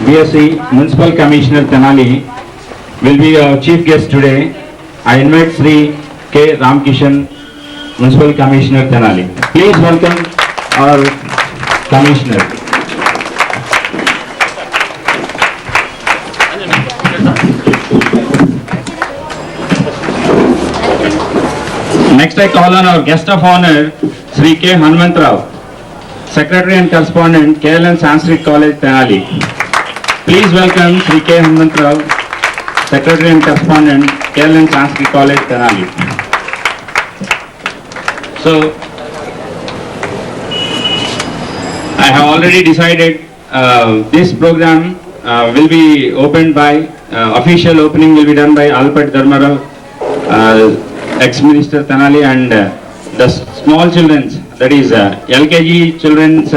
BSc Municipal Commissioner Tenali will be our chief guest today. I invite Sri K. Ramkishan, Municipal Commissioner Tenali. Please welcome our Commissioner. Next I call on our guest of honor, Sri K. Hanumantrao, Secretary and Correspondent, KLN Sanskrit College, Tenali. Please welcome Sri K. Hanumantrao, Secretary and Correspondent, KLN Sanskrit College, Tenali. So, I have already decided this program will be opened by, official opening will be done by Alpert Dharmarao, ex-Minister Tenali, and the small children's, that is LKG children's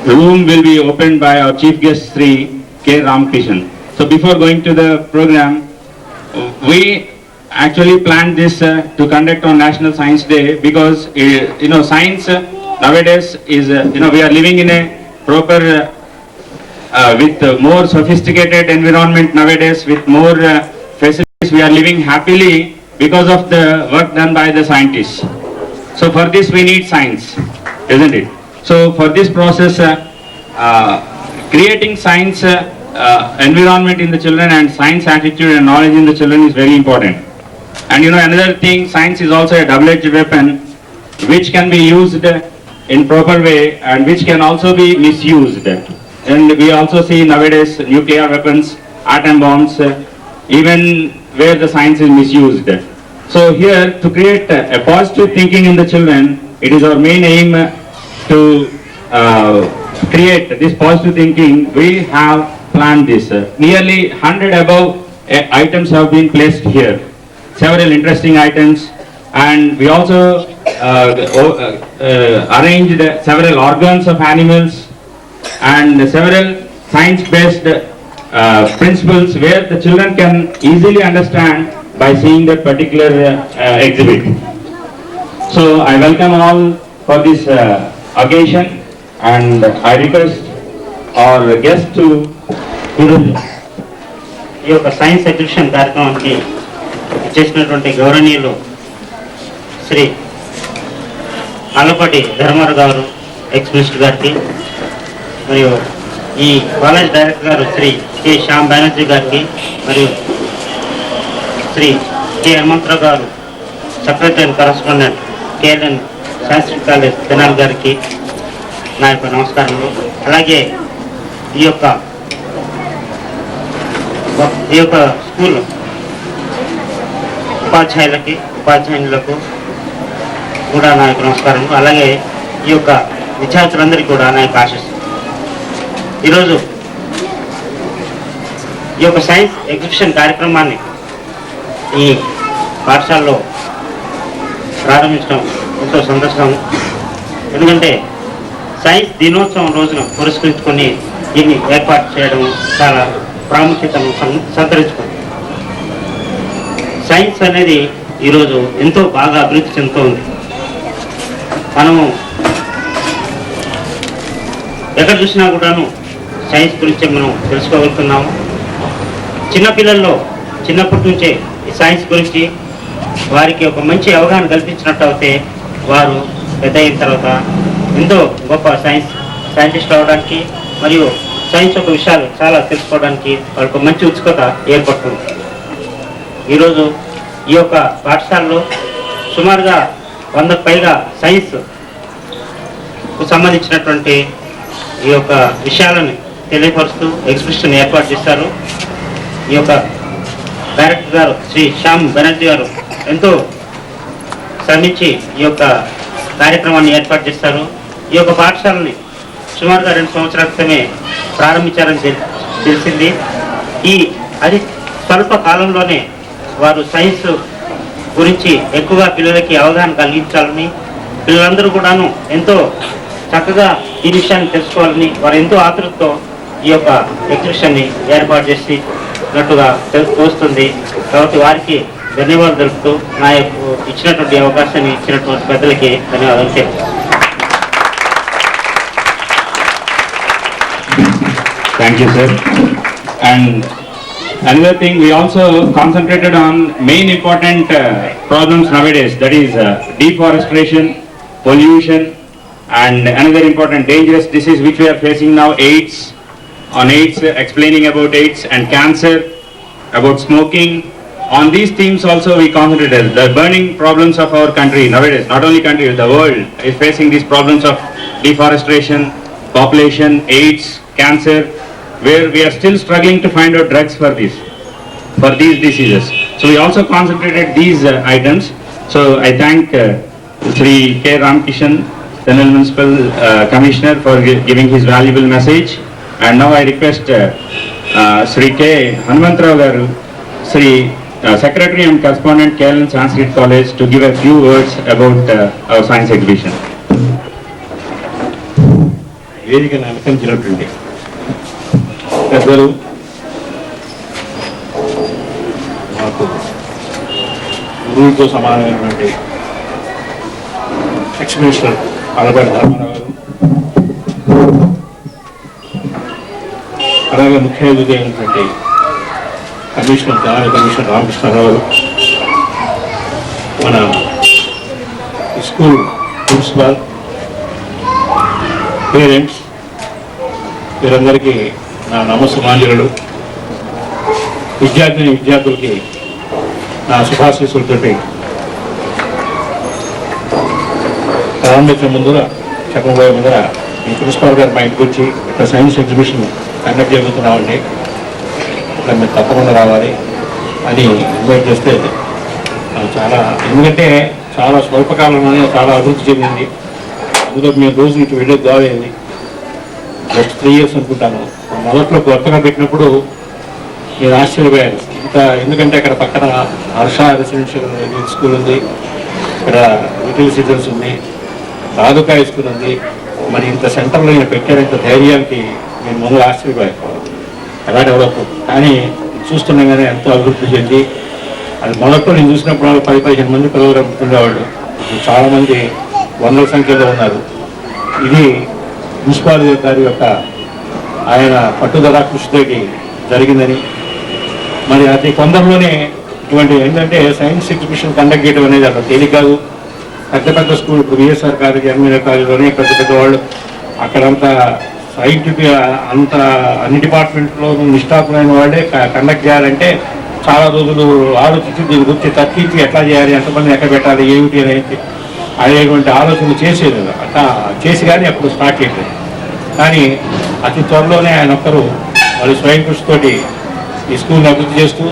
room will be opened by our chief guest Sri K. Ramkishan. So before going to the program, we actually planned this to conduct on National Science Day because science nowadays is we are living in a proper with more sophisticated environment nowadays, with more facilities. We are living happily because of the work done by the scientists. So for this we need science, isn't it? So for this process, creating science environment in the children and science attitude and knowledge in the children is very important. And another thing, science is also a double-edged weapon which can be used in proper way and which can also be misused. And we also see nowadays nuclear weapons, atom bombs, even where the science is misused. So here, to create a positive thinking in the children, it is our main aim to create this positive thinking. We have planned this. Nearly 100 above items have been placed here. Several interesting items, and we also arranged several organs of animals and several science-based principles where the children can easily understand by seeing that particular exhibit. So I welcome all for this occasion, and I request our guest to ఈ యొక్క science exhibition కార్యక్రమానికి చేసినటువంటి గౌరవనీయులు శ్రీ అల్లపాటి ధర్మారావు గారు, ex minister గారికి, మరియు ఈ college director గారు శ్రీ కె శ్యామ్ బెనర్జీ గారికి, మరియు శ్రీ కె హనుమంతరావు గారు, secretary and correspondent, KLN Sanskrit college Tenali గారికి నా యొక్క నమస్కారములు. అలాగే ఈ యొక్క స్కూల్ ఉపాధ్యాయులకు కూడా నా యొక్క నమస్కారం. అలాగే ఈ యొక్క విద్యార్థులందరికీ కూడా నా యొక్క ఆశీస్సు. ఈరోజు ఈ యొక్క సైన్స్ ఎగ్జిబిషన్ కార్యక్రమాన్ని ఈ పాఠశాలలో ప్రారంభించడం ఎంతో సంతోషం. ఎందుకంటే సైన్స్ దినోత్సవం రోజున పురస్కరించుకొని దీన్ని ఏర్పాటు చేయడం చాలా ప్రాముఖ్యతను సంతరించుకుంది. సైన్స్ అనేది ఈరోజు ఎంతో బాగా అభివృద్ధి చెందుతూ ఉంది. మనము ఎక్కడ చూసినా కూడాను సైన్స్ గురించి మనం తెలుసుకోగలుగుతున్నాము. చిన్నపిల్లల్లో చిన్నప్పటి నుంచే ఈ సైన్స్ గురించి వారికి ఒక మంచి అవగాహన కల్పించినట్టు అయితే వారు పెద్ద అయిన తర్వాత ఎంతో గొప్ప సైంటిస్ట్ అవడానికి మరియు సైన్స్ యొక్క విషయాలు చాలా తెలుసుకోవడానికి వాళ్ళకు మంచి ఉత్సుకత ఏర్పడుతుంది. ఈరోజు ఈ యొక్క పాఠశాలలో సుమారుగా 100కు పైగా సైన్స్కు సంబంధించినటువంటి ఈ యొక్క విషయాలను తెలియపరుస్తూ ఎగ్జిబిషన్ ఏర్పాటు చేశారు. ఈ యొక్క డైరెక్టర్ గారు శ్రీ శ్యామ్ బెనర్జీ గారు ఎంతో శ్రమించి ఈ యొక్క కార్యక్రమాన్ని ఏర్పాటు చేస్తారు. ఈ యొక్క పాఠశాలని సుమారుగా 2 సంవత్సరాల క్రితమే ప్రారంభించారని తెలిసింది. ఈ అది స్వల్ప కాలంలోనే వారు సైన్స్ గురించి ఎక్కువగా పిల్లలకి అవగాహన కలిగించాలని, పిల్లలందరూ కూడాను ఎంతో చక్కగా ఈ విషయాన్ని తెలుసుకోవాలని వారు ఎంతో ఆతృతతో ఈ యొక్క ఎగ్జిబిషన్ని ఏర్పాటు చేసినట్టుగా తోస్తుంది. కాబట్టి వారికి ధన్యవాదాలు తెలుపుతూ నా యొక్క ఇచ్చినటువంటి అవకాశాన్ని ఇచ్చినటువంటి పెద్దలకి ధన్యవాదాలు తెలుపుతాను. Thank you, sir. And another thing, we also concentrated on main important problems nowadays, that is deforestation, pollution, and another important dangerous disease which we are facing now, AIDS. On AIDS, explaining about AIDS and cancer, about smoking. On these themes also we concentrated. The burning problems of our country nowadays, not only country, the world is facing these problems of deforestation, population, AIDS, cancer, where we are still struggling to find out drugs for these diseases. So we also concentrated these items. So I thank Sri K. Ramkishan, General Municipal Commissioner, for giving his valuable message. And now I request Sri K. Hanumantrao Garu, Sri Secretary and Correspondent, KLN Sanskrit College, to give a few words about our science exhibition. వేదికను అలంకరించినటువంటి పెద్దలు, మాకు గురువులతో సమానమైనటువంటి ఎక్స్‌మినిస్టర్ అలబడి ధర్మారావు గారు, అలాగే ముఖ్య అతిథి అయినటువంటి commissioner, Telangana commissioner Ramakrishna Rao గారు, మన స్కూల్ ప్రిన్సిపాల్, పేరెంట్స్, వీరందరికీ నా నమస్సుమాంజలు. విద్యార్థులకి నా శుభాశీస్సులతో ప్రారంభించే ముందర చెప్పబోయే ముందర ఈ ప్రిన్సిపాల్ గారు మా ఇంటికి వచ్చి ఇక్కడ సైన్స్ ఎగ్జిబిషన్ కండక్ట్ జరుగుతున్నామండి, ఇక్కడ మీరు తప్పకుండా రావాలి అని ఇన్వైట్ చేస్తే చాలా, ఎందుకంటే చాలా స్వల్పకాలంలోనే చాలా అభివృద్ధి చెందింది. అందులో మేము రోజు ఇటు వెళ్ళే దావేది జస్ట్ 3 years అనుకుంటాను. మొదట్లో కొత్తగా పెట్టినప్పుడు నేను ఆశ్చర్యపోయాను ఇంత, ఎందుకంటే అక్కడ పక్కన హర్ష రెసిడెన్షియల్ స్కూల్ ఉంది, ఇక్కడ లిటిల్ సీజన్స్ ఉంది, రాధుకా స్కూల్ ఉంది, మరి ఇంత సెంటర్లో నేను పెట్టారంత ధైర్యానికి నేను మొదలు ఆశ్చర్యపోయాను. ఎలా డెవలప్, కానీ చూస్తుండగానే ఎంతో అభివృద్ధి చెంది, అది మొదట్లో నేను చూసినప్పుడు 10-15 మంది పిల్లలు ఉండేవాళ్ళు, ఇప్పుడు చాలామంది వందల సంఖ్యలో ఉన్నారు. ఇది మున్సిపాల్ గారి యొక్క ఆయన పట్టుదల కృషితోటి జరిగిందని, మరి అతి కొందరిలోనే ఇటువంటి ఏంటంటే సైన్స్ ఎగ్జిబిషన్ కండక్ట్ చేయడం అనేది అక్కడ తేలిక కాదు. పెద్ద పెద్ద స్కూల్, ఇప్పుడు విఎస్ఆర్ కాలేజ్, ఎంఈఆర్ కాలేజ్లోనే పెద్ద పెద్ద వాళ్ళు అక్కడంతా సైంటిఫిక్ అంత అన్ని డిపార్ట్మెంట్లో నిష్ఠాతులైన వాళ్ళే కండక్ట్ చేయాలంటే చాలా రోజులు ఆలోచించి దీని గురించి తగ్గించి ఎట్లా చేయాలి, ఎంతమంది ఎక్కడ పెట్టాలి, ఏమిటి అనేది అనేటువంటి ఆలోచనలు చేసేది. అట్లా చేసి కానీ అప్పుడు స్టార్ట్ చేయలేదు. కానీ అతి త్వరలోనే ఆయన ఒక్కరు మరి స్వయం కృషితోటి ఈ స్కూల్ని అభివృద్ధి చేస్తూ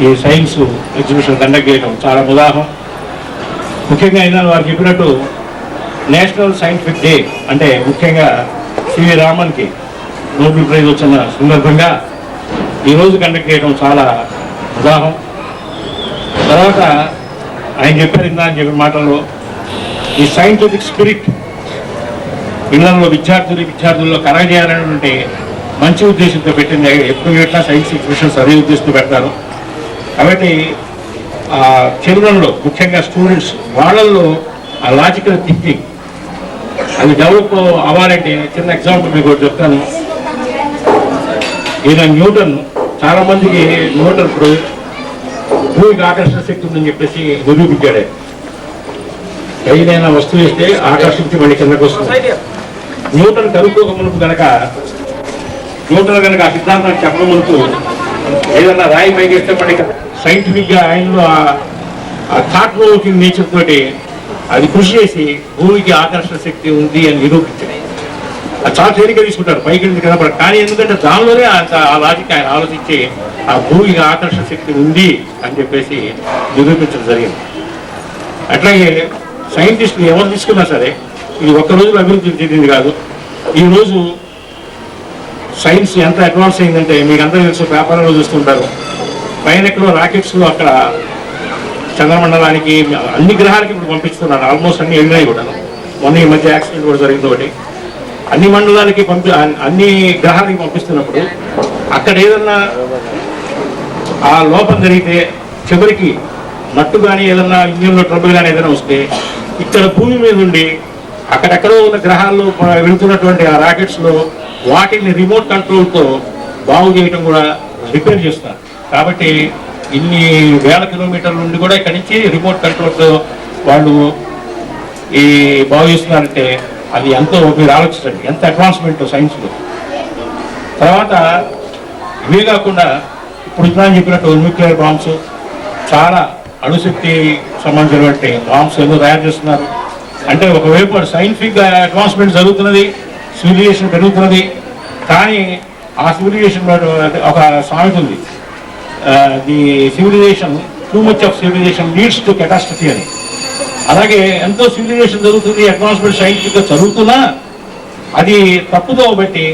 ఈ సైన్స్ ఎగ్జిబిషన్ కండక్ట్ చేయడం చాలా ఉదాహరణ. ముఖ్యంగా అయినా వారు చెప్పినట్టు నేషనల్ సైంటిఫిక్ డే అంటే ముఖ్యంగా సివి రామన్కి నోబెల్ ప్రైజ్ వచ్చిన సందర్భంగా ఈరోజు కండక్ట్ చేయడం చాలా ఉదాహరణ. తర్వాత ఆయన చెప్పారు ఇందా అని చెప్పిన మాటల్లో ఈ సైంటిఫిక్ స్పిరిట్ పిల్లల్లో విద్యార్థుల్లో కలగజేయాలనేటువంటి మంచి ఉద్దేశంతో పెట్టింది. ఎప్పుడు పెట్టినా సైన్స్ ఎగ్జిబిషన్స్ అదే ఉద్దేశంతో పెడతారు. కాబట్టి చిల్డ్రన్లో ముఖ్యంగా స్టూడెంట్స్ వాళ్ళల్లో ఆ లాజికల్ థింకింగ్ అది డెవలప్ అవ్వాలంటే చిన్న ఎగ్జాంపుల్ మీకు ఒకటి చెప్తాను. ఈయన న్యూటన్, చాలామందికి న్యూటన్ ఇప్పుడు భూమికి ఆకర్షణ శక్తి ఉందని చెప్పేసి నిరూపించాడే. ఏదైనా వస్తువు వేస్తే ఆకర్షించి మళ్ళీ కిందకు వస్తుంది. న్యూటన్ కనుక్కోక మునుపు కనుక ఆ సిద్ధాంతాన్ని చెప్పడం మునుపు ఏదన్నా రాయి పైకేస్తే మళ్ళీ సైంటిఫిక్గా ఆయనలో ఆ థాట్ ప్రొవోకింగ్ నేచర్ తోటి అది కృషి చేసి భూమికి ఆకర్షణ శక్తి ఉంది అని నిరూపించాడు. అది చాలా తేలిక తీసుకుంటారు పైకి కనపడదు, కానీ ఎందుకంటే దానిలోనే ఆ లాజిక్ ఆయన ఆలోచించి ఆ భూమికి ఆకర్షణ శక్తి ఉంది అని చెప్పేసి నిరూపించడం జరిగింది. అట్లాగే సైంటిస్టులు ఎవరు తీసుకున్నా సరే ఇది ఒక్క రోజులో అభివృద్ధి చెందింది కాదు. ఈరోజు సైన్స్ ఎంత అడ్వాన్స్ అయిందంటే మీకు అందరూ తెలుసు, పేపర్లో చూస్తుంటారు. పైన ఎక్కడో రాకెట్స్లో అక్కడ చంద్రమండలానికి అన్ని గ్రహాలకి ఇప్పుడు పంపిస్తున్నారు. ఆల్మోస్ట్ అన్ని వెళ్ళినాయి కూడా. మొన్న ఈ మధ్య యాక్సిడెంట్ కూడా జరిగింది ఒకటి. అన్ని మండలాలకి అన్ని గ్రహాలకి పంపిస్తున్నప్పుడు అక్కడ ఏదన్నా ఆ లోపం జరిగితే చివరికి నట్టు కానీ ఏదన్నా ఇంజిన్లో ట్రబుల్ కానీ ఏదైనా వస్తే ఇక్కడ భూమి మీద ఉండి అక్కడెక్కడో ఉన్న గ్రహాల్లో వెళుతున్నటువంటి ఆ రాకెట్స్లో వాటిని రిమోట్ కంట్రోల్తో బాగు చేయటం కూడా రిపేర్ చేస్తారు. కాబట్టి ఇన్ని వేల కిలోమీటర్ల నుండి కూడా ఇక్కడి నుంచి రిమోట్ కంట్రోల్తో వాళ్ళు ఈ బాగు చేస్తున్నారంటే అది ఎంతో మీరు ఆలోచించండి, ఎంత అడ్వాన్స్మెంట్ సైన్స్లో. తర్వాత ఇవే కాకుండా ఇప్పుడు ఇందాక చెప్పినట్టు న్యూక్లియర్ బాంబ్స్, చాలా అణుశక్తి సంబంధించినటువంటి బాంబ్స్ ఏదో తయారు చేస్తున్నారు. అంటే ఒకవైపు సైంటిఫిక్ అడ్వాన్స్మెంట్ జరుగుతున్నది, సివిలైజేషన్ పెరుగుతున్నది. కానీ ఆ సివిలైజేషన్ ఒక సామెత ఉంది, the civilization, too much of civilization leads to catastrophe అని. అలాగే ఎంతో సివిలైజేషన్ జరుగుతుంది, అడ్వాన్స్మెంట్ సైంటిఫిక్గా జరుగుతున్నా అది తప్పుదో బట్టి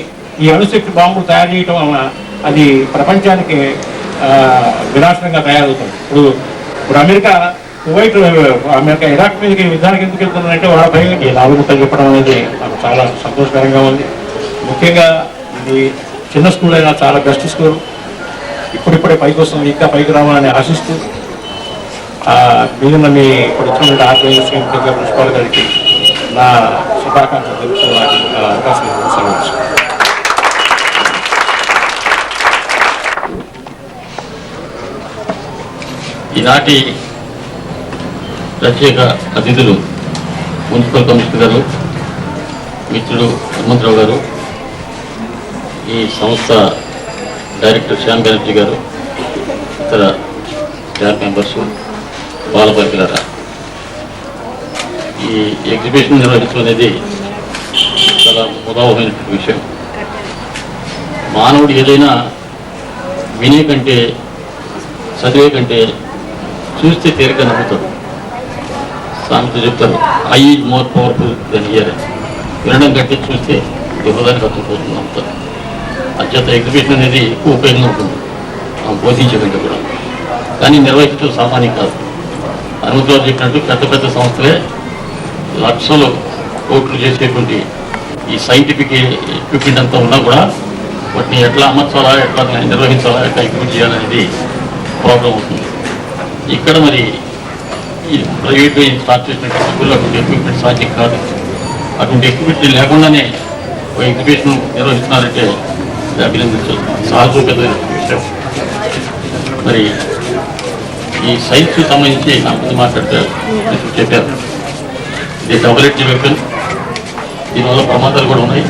ఈ అణుశక్తి బాంబులు తయారు చేయటం వలన అది ప్రపంచానికి వినాశనంగా తయారవుతుంది. ఇప్పుడు అమెరికా ఇరాక్ మీదకి యుద్ధానికి ఎందుకు వెళ్తుందంటే వాళ్ళ భయం. ఈ 4 ముక్కలు చెప్పడం అనేది నాకు చాలా సంతోషకరంగా ఉంది. ముఖ్యంగా ఇది చిన్న స్కూల్ అయినా చాలా బెస్ట్ స్కూల్. ఇప్పుడిప్పుడే పైకి వస్తుంది, ఇంకా పైకి రావాలని ఆశిస్తూ మిగిలిన మీ ఇప్పుడు వచ్చిన ఆర్గనైజేషన్ ముఖ్యంగా ప్రిన్సిపాల్ గారికి నా శుభాకాంక్షలు తెలుసుకోవడానికి అవకాశం ఇవ్వచ్చు. ఈనాటి ప్రత్యేక అతిథులు మున్సిపల్ కమిషనర్ గారు, మిత్రుడు హనుమంతరావు గారు, ఈ సంస్థ డైరెక్టర్ శ్యామ్ బెనర్జీ గారు, ఇతర స్టాఫ్ మెంబర్స్, బాలపరికలరా, ఈ ఎగ్జిబిషన్ నిర్వహించడం అనేది చాలా ఉదాహరణమైనటువంటి విషయం. మానవుడు ఏదైనా వినే కంటే, చదివే కంటే చూస్తే తీరిక నమ్ముతాడు. సామెత చెప్తారు, eye is more powerful than hear. వినడం కంటే చూస్తే హృదయానికి అర్థపోతుంది, నమ్ముతారు. అత్యంత ఎగ్జిబిషన్ అనేది ఎక్కువ ఉపయోగం ఉంటుంది బోధించే కంటే కూడా. కానీ నిర్వహించడం సామాన్యం కాదు. హనుమంతరావు చెప్పినట్టు పెద్ద పెద్ద సంస్థలే లక్షలు కోట్లు చేసేటువంటి ఈ సైంటిఫిక్ ఎక్విప్మెంట్ అంతా ఉన్నా కూడా వాటిని ఎట్లా అమర్చాలా, ఎట్లా నిర్వహించాలా, ఎట్లా ఎగ్జిబిట్ చేయాలనేది ప్రాబ్లం అవుతుంది. ఇక్కడ మరి ఈ ప్రైవేట్ స్టార్ట్ చేసినటువంటి స్కూల్లో అటువంటి ఎక్విప్మెంట్ సాధ్యం కాదు. అటువంటి ఎక్విప్మెంట్ లేకుండానే ఒక ఎగ్జిబిషన్ నిర్వహిస్తున్నారంటే అభినందించాలి, సహజోపేతమైన విషయం. మరి ఈ సైన్స్ సంబంధించి నా ముందు మాట్లాడితే చెప్పారు, ఇది డబుల్ ఎడ్జ్ వెపన్. దీనివల్ల ప్రమాదాలు కూడా ఉన్నాయి,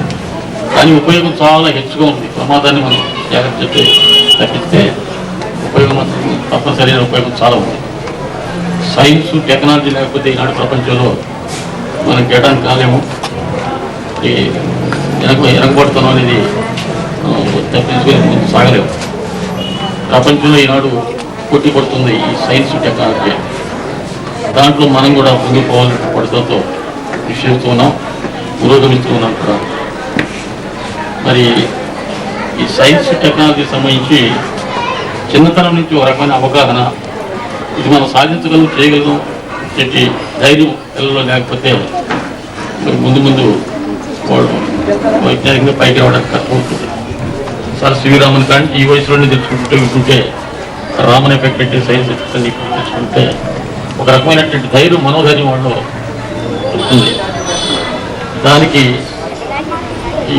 కానీ ఉపయోగం చాలా హెచ్చుగా ఉంది. ప్రమాదాన్ని మనం జాగ్రత్త చెప్పి తప్పిస్తే ఉపయోగం మాత్రం తప్పనిసరైన ఉపయోగం చాలా ఉంది. సైన్స్ టెక్నాలజీ లేకపోతే ఈనాడు ప్రపంచంలో మనం చేయడానికి కాలేము. ఈ వెనకబడుతున్నాం అనేది తప్పించుకొని ముందు సాగలేము. ప్రపంచంలో ఈనాడు పోటీ పడుతుంది ఈ సైన్స్ టెక్నాలజీ. దాంట్లో మనం కూడా ముందుకు పోవాలని పడుతుంతో కృషి చేస్తూ ఉన్నాం, పురోగమిస్తూ ఉన్నాం కూడా. మరి ఈ సైన్స్ టెక్నాలజీ సంబంధించి చిన్నతనం నుంచి ఒక రకమైన అవగాహన, ఇది మనం సాధించగలం, చేయగలం చెప్పి ధైర్యం పిల్లల్లో లేకపోతే ముందు ముందు వాడు వైజ్ఞానికంగా పైకి రావడానికి కష్టమవుతుంది. సార్ శ్రీరామన్ కానీ ఈ వయసులోనే తెలుసుకుంటే రామన్ ఎఫెక్ట్ పెట్టి సైన్స్ అన్ని తెచ్చుకుంటే ఒక రకమైనటువంటి ధైర్యం, మనోధైర్యం వాళ్ళు వస్తుంది. దానికి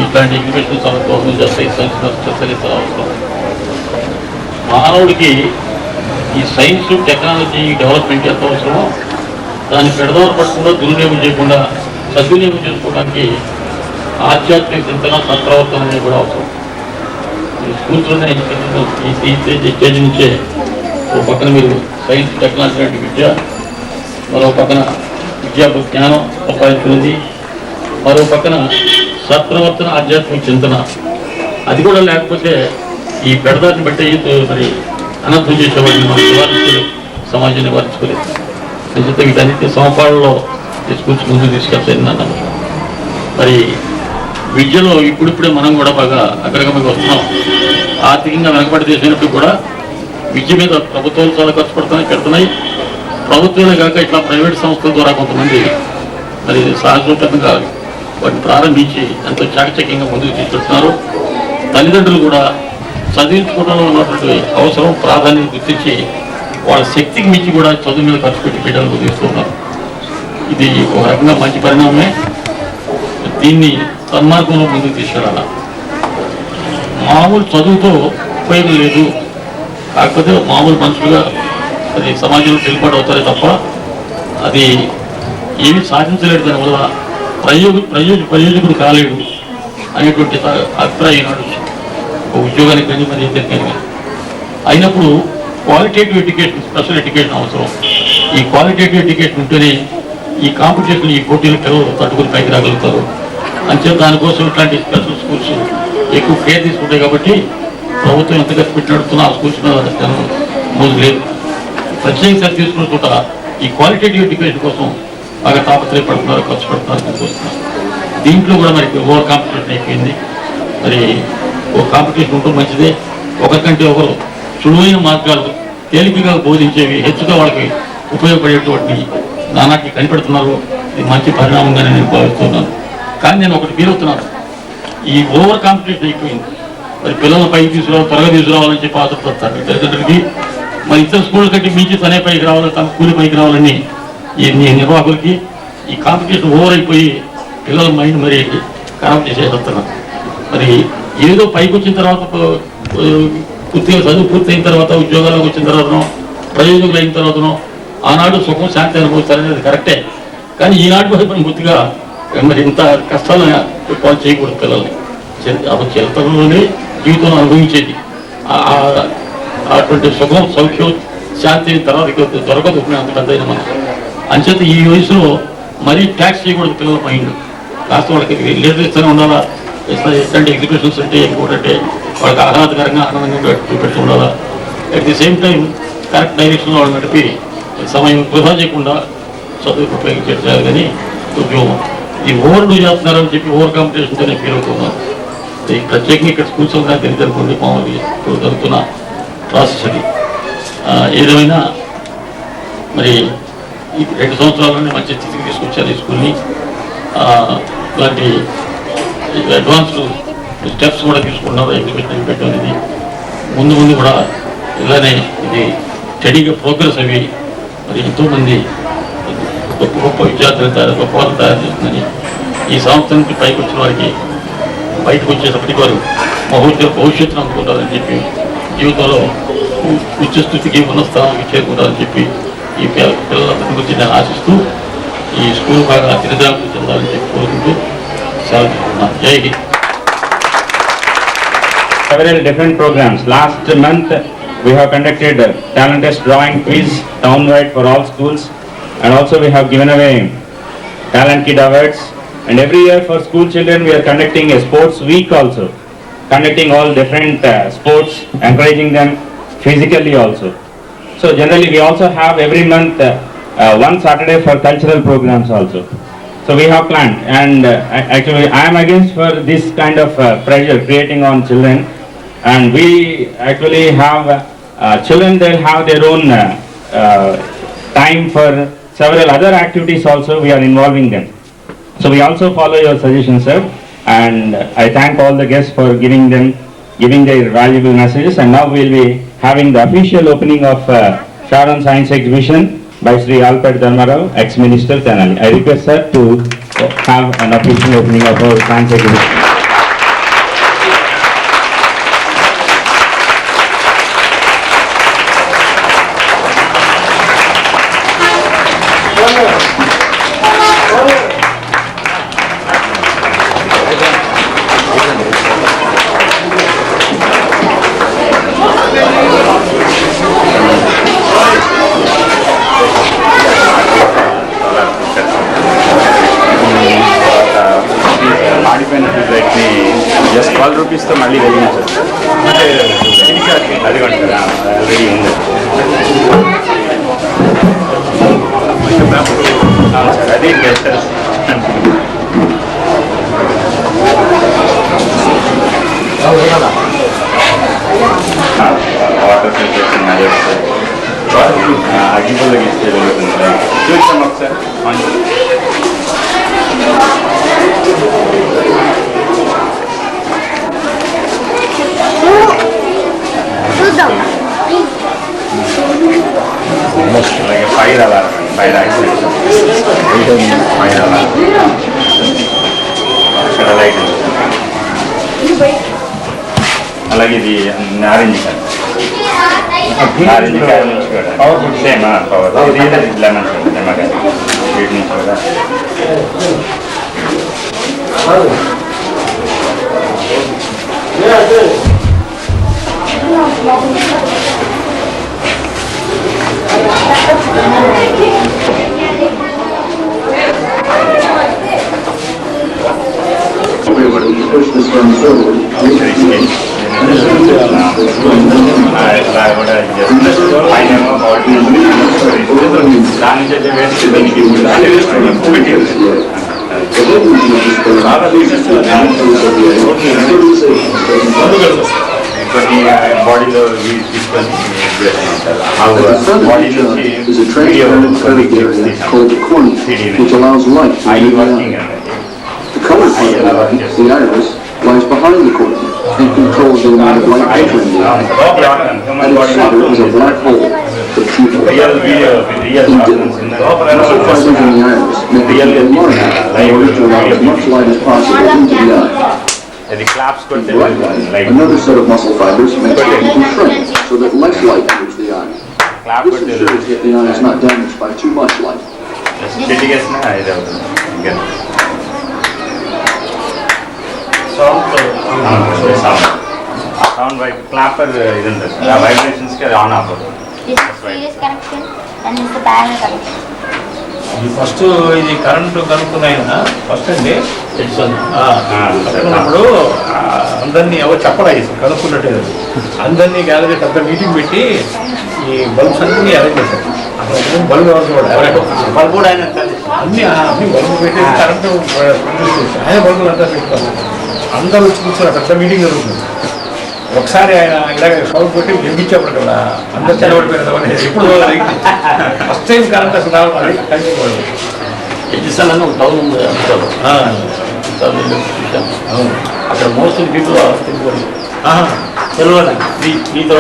ఇట్లాంటి ఎగ్జిబిషన్ చాలా దోహదం చేస్తాయి. సైన్స్ చాలా అవసరం. మానవుడికి ఈ సైన్స్ టెక్నాలజీ డెవలప్మెంట్ ఎంత అవసరమో దాన్ని పెడదోర పట్టకుండా, దుర్వినియోగం చేయకుండా సద్వినియోగం చేసుకోవడానికి ఆధ్యాత్మిక చింతన, సత్ప్రవర్తన అనేది కూడా అవసరం. స్కూల్స్లోనే ఈ స్టేజ్ నుంచే ఒక పక్కన మీరు సైన్స్ టెక్నాలజీ లాంటి విద్య, మరో పక్కన విద్యా జ్ఞానం సంపాదించుకునేది, మరో పక్కన సత్ప్రవర్తన, ఆధ్యాత్మిక చింతన. అది కూడా లేకపోతే ఈ పెడదారిని బట్టి మరి అనర్థం చేసేవాడిని మనం నివారించలేదు, సమాజాన్ని నివారించుకోలేదు. నిజంగా వీటన్నిటి సమపాళ్ళలో స్కూల్స్ ముందు తీసుకెళ్తాయని నా నమ్మకం. మరి విద్యలో ఇప్పుడిప్పుడే మనం కూడా బాగా అగ్రగమకి వస్తున్నాం. ఆర్థికంగా వెనకబడి దేశమైనప్పుడు కూడా విద్య మీద ప్రభుత్వాలు చాలా ఖర్చు పెడుతున్నాయి. ప్రభుత్వాలే కాక ఇట్లా ప్రైవేట్ సంస్థల ద్వారా కొంతమంది మరి సహజోపేతంగా వాటిని ప్రారంభించి ఎంతో చాకచక్యంగా ముందుకు తీసుకెళ్తున్నారు. తల్లిదండ్రులు కూడా చదివించుకోవడంలో ఉన్నటువంటి అవసరం ప్రాధాన్యత గుర్తించి వాళ్ళ శక్తికి మించి కూడా చదువు మీద ఖర్చు పెట్టి బిడ్డలు తీస్తున్నారు. ఇది ఒక రకంగా మంచి పరిణామమే. దీన్ని సన్మార్గంలో ముందుకు తీసుకెళ్ళాలి. మామూలు చదువుతో ఉపయోగం లేదు, కాకపోతే మామూలు మనుషులుగా అది సమాజంలో తెలిపాటు అవుతారే తప్ప అది ఏమీ సాధించలేడు. దానివల్ల ప్రయోజకుడు కాలేడు అనేటువంటి అభిప్రాయం నాడు ఉద్యోగానికి కానీ మరి కానీ. అయినప్పుడు క్వాలిటేటివ్ ఎడ్యుకేషన్, స్పెషల్ ఎడ్యుకేషన్ అవసరం. ఈ క్వాలిటేటివ్ ఎడ్యుకేషన్ ఉంటేనే ఈ కాంపిటీషన్, ఈ పోటీలు పిల్లలు తట్టుకుని పైకి రాగలుగుతారు. అంతే దానికోసం ఇట్లాంటి స్పెషల్ స్కూల్స్ ఎక్కువ కేర్ తీసుకుంటాయి. కాబట్టి ప్రభుత్వం ఎంత ఖర్చు పెట్టి నడుతున్నా ఆ స్కూల్స్ మీద మోజు లేదు. ప్రత్యేకంగా తీసుకున్న చోట ఈ క్వాలిటేటివ్ ఎడ్యుకేషన్ కోసం బాగా తాపత్రయపడుతున్నారు, ఖర్చు పెడుతున్నారు, తీసుకొస్తున్నారు. దీంట్లో కూడా మరి ఓవర్ కాంపిటీషన్ అయిపోయింది. మరి ఓ కాంపిటీషన్ ఉంటూ మంచిదే. ఒకరికంటే ఒకరు సులువైన మార్గాలు తేలికగా బోధించేవి హెచ్చుగా వాళ్ళకి ఉపయోగపడేటువంటి నానాటికి కనిపెడుతున్నారు. ఇది మంచి పరిణామంగానే నేను భావిస్తున్నాను. కానీ నేను ఒకటి ఫీల్ అవుతున్నాను, ఈ ఓవర్ కాంపిటీషన్ అయిపోయింది. మరి పిల్లల పైకి తీసుకురావాలి, త్వరగా తీసుకురావాలని చెప్పి ఆశపడతారు తల్లిదండ్రులకి. మరి ఇతర స్కూళ్ళ కంటే మించి తనే పైకి రావాలి, తన స్కూల్ పైకి రావాలని ఈ నిర్వాహకులకి ఈ కాంపిటీషన్ ఓవర్ అయిపోయి పిల్లల మైండ్ మరి ఖరాబ్ చేసేస్తున్నారు. మరి ఏదో పైకి వచ్చిన తర్వాత పూర్తిగా చదువు పూర్తయిన తర్వాత ఉద్యోగాలకు వచ్చిన తర్వాతనో ప్రయోజకులు అయిన తర్వాతనో ఆనాడు సుఖం శాంతి అనుభవిస్తారనేది కరెక్టే. కానీ ఈనాటి వైపు పూర్తిగా మరి ఇంత కష్టాలను పాలు చేయకూడదు. పిల్లల్ని అప్పుడు చిరతలోనే జీవితంలో అనుభవించేది అటువంటి సుఖం, సౌఖ్యం, శాంతి తర్వాత దొరకదు అంత పెద్దయిన మనం. అంచేత ఈ వయసులో మరీ ట్యాక్స్ చేయకూడదు పిల్లల మైండ్. కాస్త వాళ్ళకి లీడర్స్తూనే ఉండాలా. ఎట్లాంటి ఎగ్జిబిషన్స్ అంటే ఇంకోటంటే వాళ్ళకి ఆహ్లాదకరంగా ఆనందంగా చూపెడుతూ ఉండాలా. At the same time correct డైరెక్షన్లో వాళ్ళు నడిపి సమయం వృధా చేయకుండా చదువుకు ఉపయోగించేది. కానీ ఉద్యోగం ఈ ఓవర్ డూ చేస్తున్నారని చెప్పి ఓవర్ కాంపిటీషన్తో నేను ఫీల్ అవుతున్నాను. ఈ ప్రత్యేకంగా ఇక్కడ స్కూల్స్ ఉన్నా తెలియదనుకోండి, మామూలు ఇప్పుడు జరుగుతున్న ప్రాసెస్ అది. ఏదేమైనా మరి ఈ 2 సంవత్సరాల్లోనే మంచి స్థితికి తీసుకొచ్చారు ఈ స్కూల్ని. ఇలాంటి అడ్వాన్స్డ్ స్టెప్స్ కూడా తీసుకున్నారు. ఎగ్జిబిషన్ పెట్టడం ఇది ముందు ముందు కూడా ఇలానే ఇది స్టడీగా ప్రోగ్రెస్ అవి మరి ఎంతోమంది గొప్ప గొప్ప విద్యార్థులు గొప్ప వాళ్ళు తయారు చేస్తుందని ఈ సంవత్సరానికి పైకి వచ్చిన వారికి బయటకు వచ్చేటప్పటికి వారు భవిష్యత్తును అందుకుంటారని చెప్పి జీవితంలో ఉచ్చ స్థితికి ఉన్న స్థానానికి చేరుకుంటారని చెప్పి ఈ పిల్లలందరి గురించి నేను ఆశిస్తూ ఈ స్కూల్ బాగా తిరిదాపు చెందాలని చెప్పి కోరుకుంటూ సెలవుకుంటున్నాను. జై Hind. Several different programs. Last month we have conducted a talent test drawing quiz townwide for all schools, and also we have given away talent kid awards. And every year for school children we are conducting a sports week also, conducting all different sports, encouraging them physically also. So generally we also have every month one Saturday for cultural programs also. So we have planned, and actually I am against for this kind of pressure creating on children, and we actually have children, they'll have their own time for several other activities also. We are involving them. So we also follow your suggestions, sir, and I thank all the guests for giving their valuable messages. And now we'll be having the official opening of Sharon Science Exhibition by Sri Alpert Dharmarao, ex-minister Tenali. I request sir to have an official opening of our science exhibition. Just 12 రూపీస్తో మళ్ళీ వెలిగించారు. అది కొంటారా already ఉంది sir, అది best. అది అగ్గిపుల్లకి ఇస్తే జరుగుతుంది చూసాం ఒకసారి అలాగే fire alarm fire accident fire alarm అక్కడ లైట్ అలాగే ఇది నారింజ కాయ నుంచి కూడా సేమ్ పవర్ లెమన్ నిమ్మకాయ వీటి నుంచి కూడా అలా కూడా పైన దాని నుంచి వేస్ట్ దీనికి కొన్ని బాడీలో తీసుకొని బాడీ నుంచి which allows light to I enter the working eye. The color part of the iris lies behind the cornea and controls the amount of light entering the eye. At its center is a black hole, the pupil. Real real Muscle fibers in the iris make the pupil larger in order to allow as much light as possible into the eye. అది claps కొడితే Right. Light Another set of muscle fibers makes the pupil shrink so that less light enters the eye. Clap This కొడితే ensures that the eye is not damaged by too much light. చిటికేసిన ఇది అవుతుంది ఇంకా sound వైపు clapper ఇది ఉంటుంది ఆ వైబ్రేషన్స్కి అది on off అవుతుంది This is series connection and this is the parallel connection. ఇది ఫస్ట్ ఇది కరెంటు కనుక్కున్నాయన ఫస్ట్ అండి ఎడిసన్ కనుక్కున్నప్పుడు అందరినీ ఎవరు చెప్పరా ఇది కనుక్కున్నట్టు అందరినీ గ్యాలరీ పెద్ద మీటింగ్ పెట్టి ఈ బల్బ్స్ అన్ని అరేంజ్ చేశారు అక్కడ బల్బ్ ఎవరు కూడా బల్బ్ కూడా ఆయన అన్ని బల్బు పెట్టి కరెంటు ప్రొడ్యూస్ చేసి ఆయన బల్బులు అంతా పెట్టుకోవాలి అందరూ వచ్చి కూర్చొని పెద్ద మీటింగ్ జరుగుతుంది ఒకసారి ఆయన ఇలాగ సౌండ్ పెట్టి వెలిగించేప్పుడు కదా అందరు చదవడిపోయిన ఎప్పుడు ఫస్ట్ టైం కరెంట్ అసలు రావాలి కలిసిపోవడం ఎడిసన్ అని ఒక టౌన్ ఉంది అమెరికాలో చూశాను అక్కడ మోస్ట్ పీపుల్ తెలియదు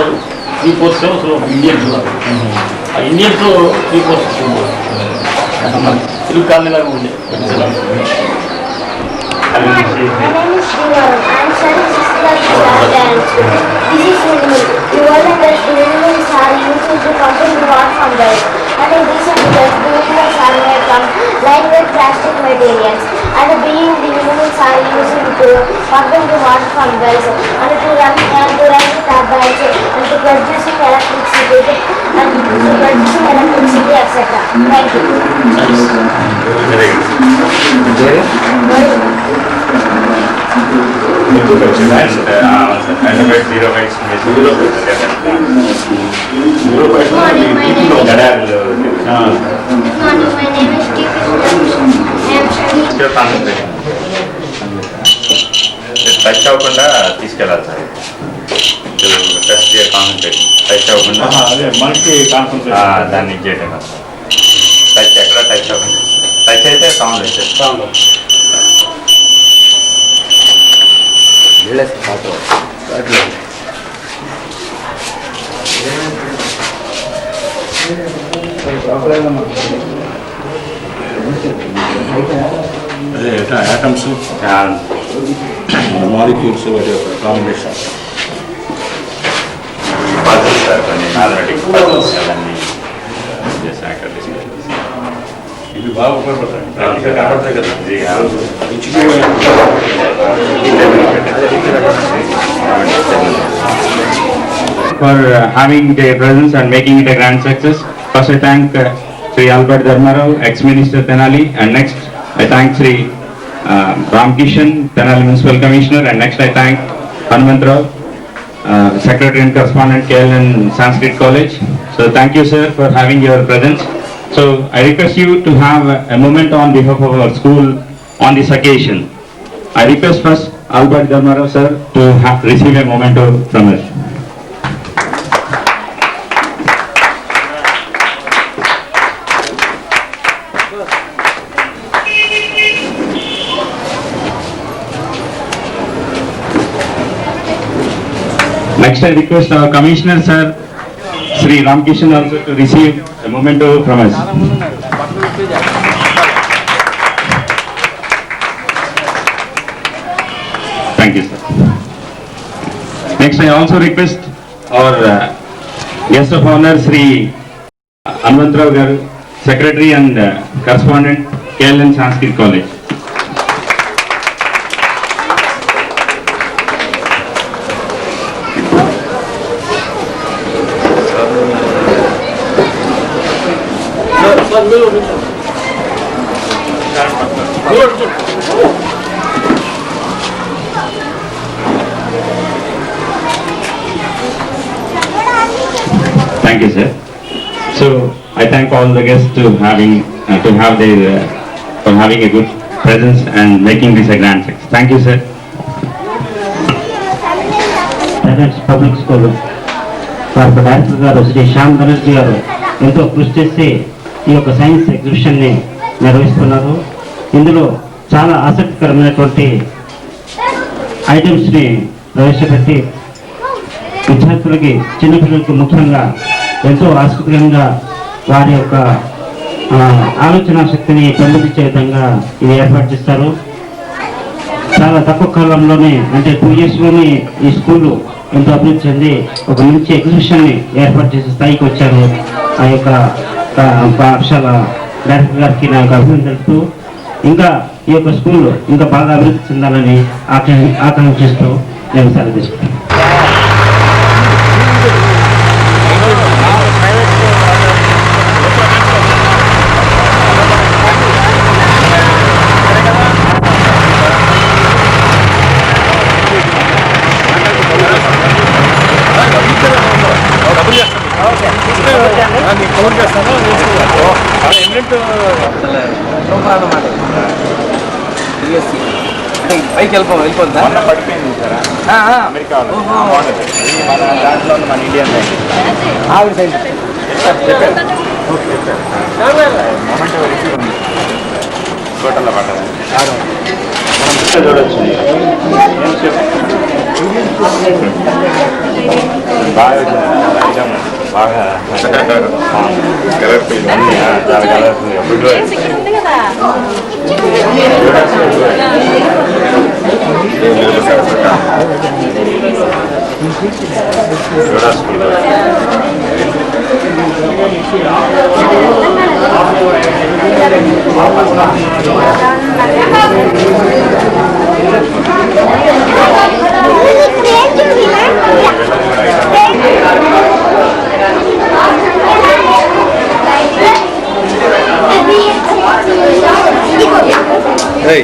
త్రీ ఫోర్త్ అసలు ఇండియన్స్ ఉన్నారు ఆ ఇండియన్స్ 3/4 తెలుగు కాలనీ లాగా ఉండే My name is Srivaram. I am studying 6th class dance. This is minimal. The word and the minimals are used to contain the water from the earth. And in recent years, the minimals are made from lightweight plastic materials. And being the minimals are used to contain the water from the earth and to run the turbines and to producing electricity etc. Thank you. Good morning, my name is T.P. I am studying. Touch అవ్వకుండా తీసుకెళ్ళాలి sir test concentration touch అవ్వకుండా అదే మనకి concentration దాన్ని చేయటం touch ఎక్కడ touch అవ్వకుండా touch అయితే సౌండ్ వచ్చేది సౌండ్ అదే ఐటమ్స్ మాలిక్యూల్స్ వాటి యొక్క కాంబినేషన్ పజిల్స్ సార్ కొన్ని మ్యాథమెటిక్స్ పజిల్స్ అవన్నీ చేసి అక్కడ డిస్కస్ ఇవి బాగా ఉపయోగపడతాయి ప్రాక్టికల్ కనబడతాయి కదా for having their presence and making it a grand success. First I thank Sri Albert Dharmarao, ex-Minister Tenali, and next I thank Sri Ramkishan, Tenali Municipal Commissioner, and next I thank Hanumanth Rao, Secretary and Correspondent KLN Sanskrit College. So thank you sir for having your presence. So I request you to have a moment on behalf of our school on this occasion. I request first Albert Dharmarao sir to receive a memento from us. Next, I request our Commissioner, Sir, Sri Ramkishan, also to receive a memento from us. Thank you, sir. Next, I also request our guest of honor, Sri Anvantrao Garu, Secretary and Correspondent, KLN Sanskrit College. Thank you, sir. So I thank all the guests for having a good presence and making this a grand success. Thank you, sir. Private public school వారి director గారు శ్రీ శ్యామ్ బెనర్జీ గారు ఎంతో కృషి చేసి ఈ యొక్క science ఎగ్జిబిషన్ని నిర్వహిస్తున్నారు. ఇందులో చాలా ఆసక్తికరమైనటువంటి ఐటమ్స్ని ప్రవేశపెట్టి విద్యార్థులకి చిన్నపిల్లలకి ముఖ్యంగా ఎంతో ఆసక్తికరంగా వారి యొక్క ఆలోచన శక్తిని పెంపొందించే విధంగా ఇది ఏర్పాటు చేస్తారు. చాలా తక్కువ కాలంలోనే అంటే 2 yearsలోనే ఈ స్కూలు ఎంతో అభివృద్ధి చెంది ఒక మంచి ఎగ్జిబిషన్ని ఏర్పాటు చేసే స్థాయికి వచ్చారు. ఆ యొక్క పాఠశాల డైరెక్టర్ గారికి నా యొక్క అభివృద్ధి తెలుపుతూ ఇంకా ఈ యొక్క స్కూల్ ఇంకా బాగా అభివృద్ధి చెందాలని ఆకాంక్షిస్తూ నేను సెలవు తీసుకుంటాను. పైకి వెళ్ళిపోద్దా పడిపోయింది సార్ అమెరికాలో మన దాంట్లో మన ఇండియన్ ఆవిడ సైడ్ చెప్పారు టోటల్లో పడ్డది మనం చూడొచ్చు బాగా ఐటమ్ బాగా కలర్ఫుల్ అన్నీ చాలా కలర్ఫుల్ గుడ్ Hey.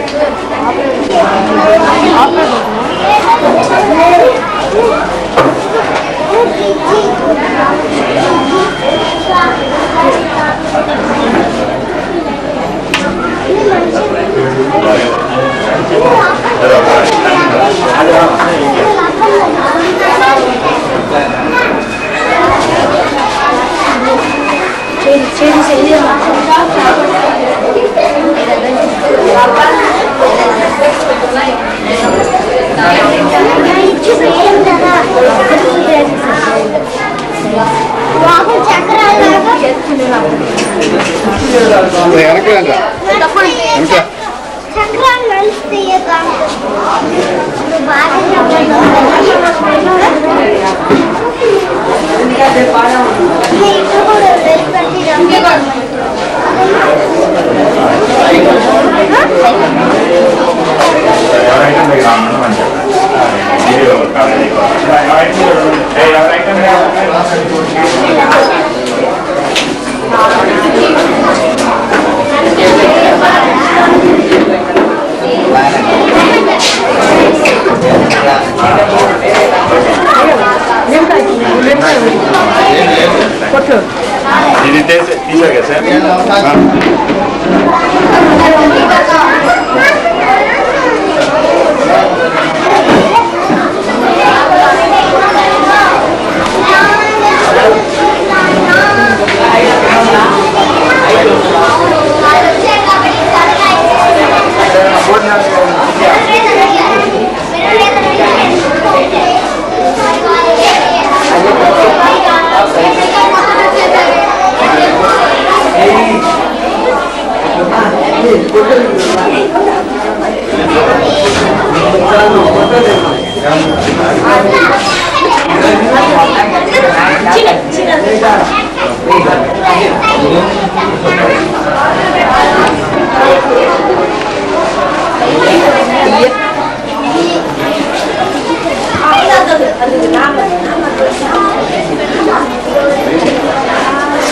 ఇది తీసారు కదా సార్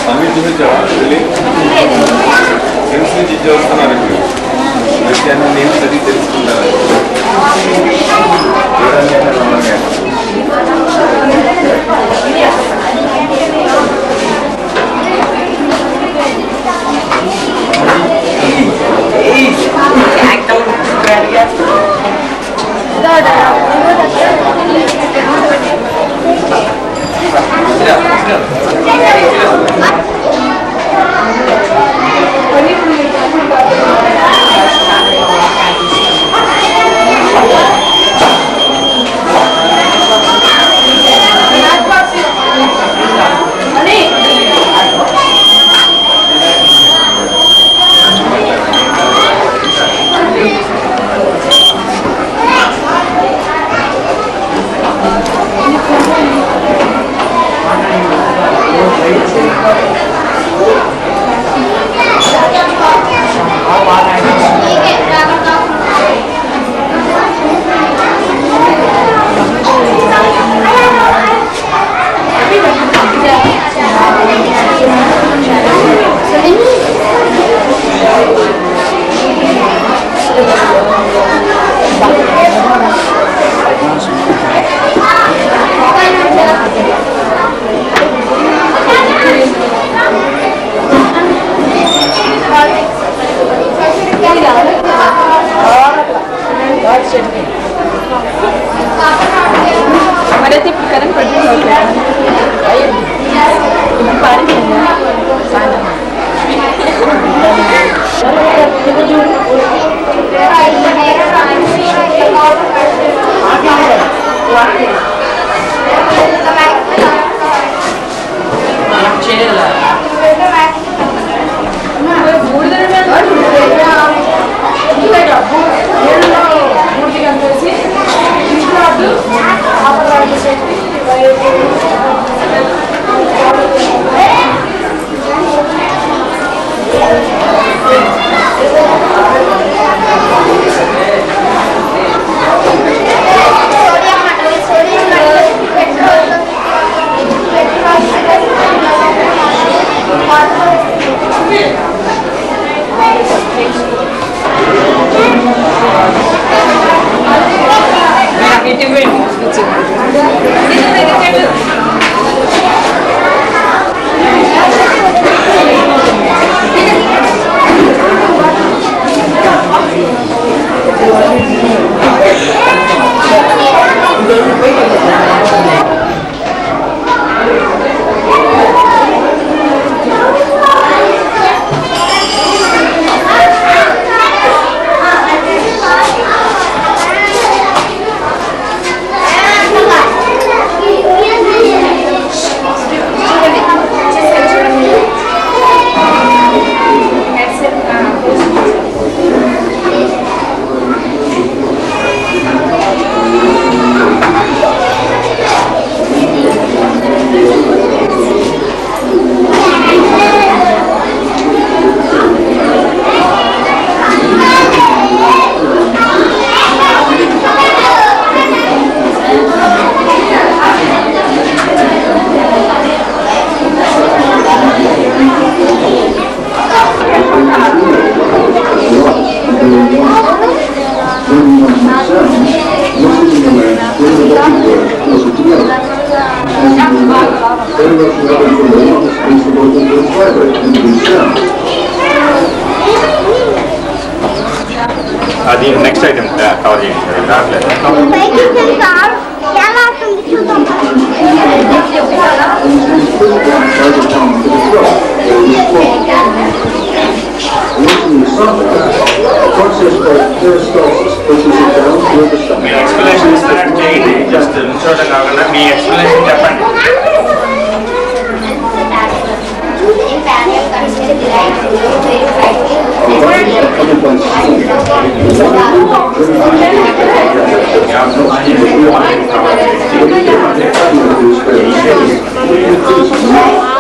అన్ని చూపించావా తెలుసు నుంచి వస్తున్నారు ఇప్పుడు విషయాన్ని నేను చదివి తెలుసుకుంటాను మరైతే ఇప్పుడు కరెంట్ పడుతుంది ఇప్పుడు పాడింది అది నెక్స్ట్ ఐటమ్ కవర్ చేయండి రావట్లేదు మీ ఎక్స్ప్లెనేషన్ ఇస్తున్నట్టు చేయండి జస్ట్ నిల్చోవడం కాకుండా మీ ఎక్స్ప్లెనేషన్ చెప్పండి Thank you.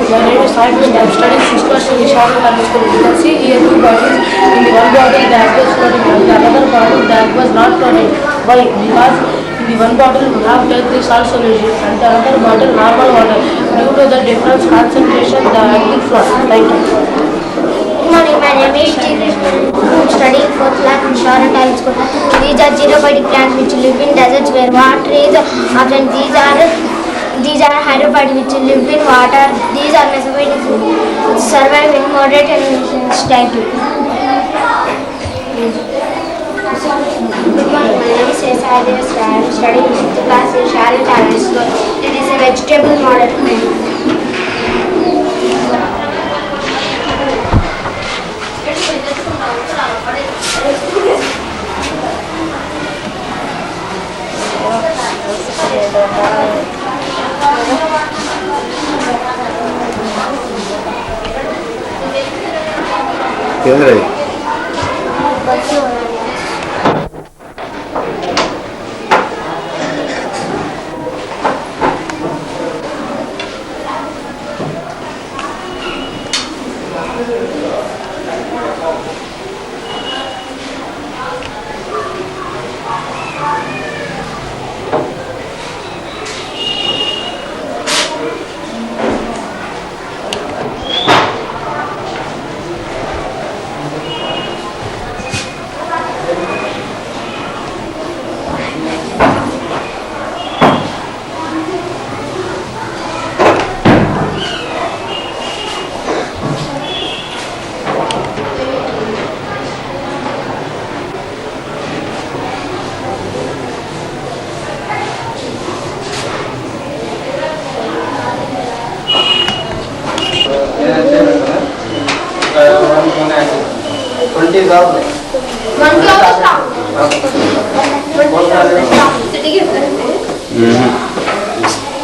My name is Sai Krishna. I am studying 6th class in Vishal Primary School. You can see here two bottles. In the one bottle the aqua is floating, and the another bottle the aqua is not floating. Why? Because in the one bottle we have take the salt solution, and the other bottle normal water. Due to the difference concentration, the aqua will float. Thank you. Good morning, my name is T. Krishna. I am studying 4th class in Sharon High School. These are xerophytic plants which live in deserts where water is absent. These are hydrophytes which live in water. These are mesophytes which survive in moderate conditions. Thank you. Good morning, my name is Sai. I am studying 6th class in Sharon High School. It is a vegetable model. కేంద్ర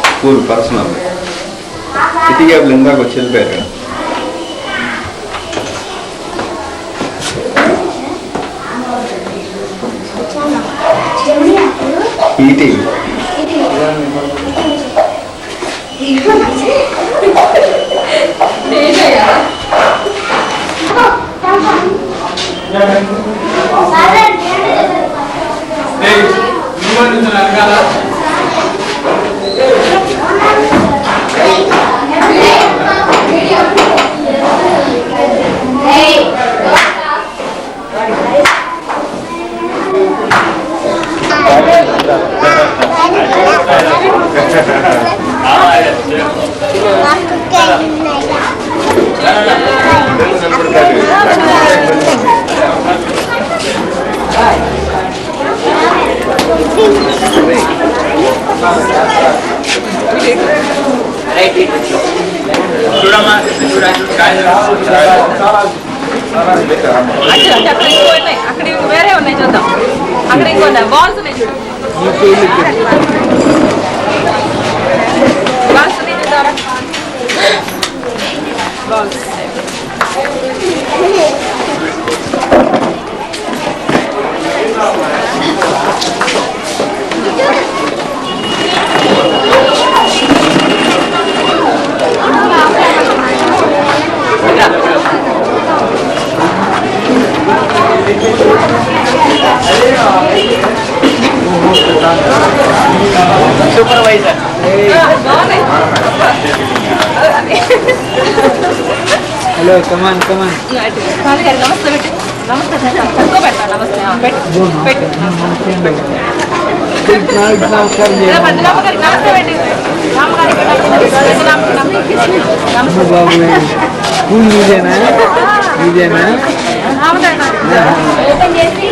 school personal city క్యాబ్లు ఇందాక వచ్చి వెళ్ళిపోయారు కదా. ఈటీ అక్కడ వేరే ఉన్నాయి చూద్దాం. అక్కడ ఇంకో బాల్స్ ఉన్నాయి చూడు. బాల్స్ ఉన్నాయి చూద్దారా. బాల్స్ సూపర్వైజర్ హలో కమాన్ కమాన్ నమస్తే పెట్టి నమస్తే తక్కువ పెడతా. నమస్తే పెట్టు నమస్తే పెట్టి బాబు స్కూల్ ఇదేనా ఇదేనా ఓపెన్ చేసి